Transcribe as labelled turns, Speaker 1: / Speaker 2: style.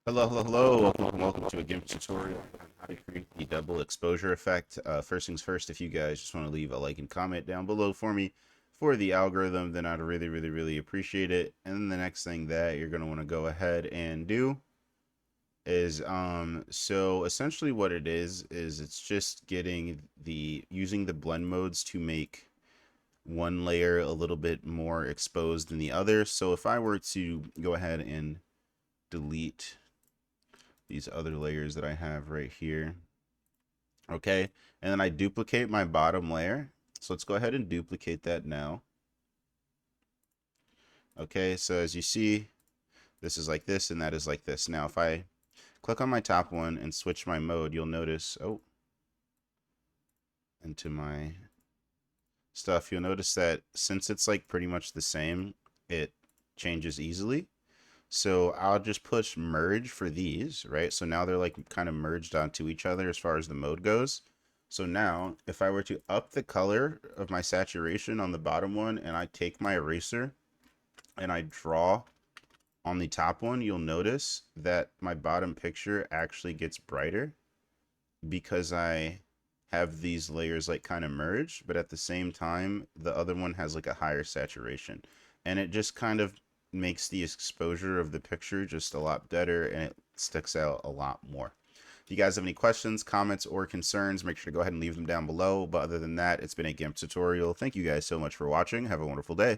Speaker 1: Hello, hello, hello. Welcome to a GIMP tutorial on how to create the double exposure effect. First things first, if you guys just want to leave a like and comment down below for me for the algorithm, then I'd really appreciate it. And then the next thing that you're going to want to go ahead and do is, so essentially what it is it's just using the blend modes to make one layer a little bit more exposed than the other. So if I were to go ahead and delete these other layers that I have right here. Okay, and then I duplicate my bottom layer. So let's go ahead and duplicate that now. Okay, so as you see, this is like this and that is like this. Now if I click on my top one and switch my mode, you'll notice, into my stuff, you'll notice that since it's like pretty much the same, it changes easily. So I'll just push merge for these, right? So now they're like kind of merged onto each other as far as the mode goes. So now if I were to up the color of my saturation on the bottom one and I take my eraser and I draw on the top one, you'll notice that my bottom picture actually gets brighter because I have these layers like kind of merged, but at the same time, the other one has like a higher saturation. And it just kind of makes the exposure of the picture just a lot better and it sticks out a lot more. If you guys have any questions, comments, or concerns, make sure to go ahead and leave them down below. But other than that, it's been a GIMP tutorial. Thank you guys so much for watching. Have a wonderful day.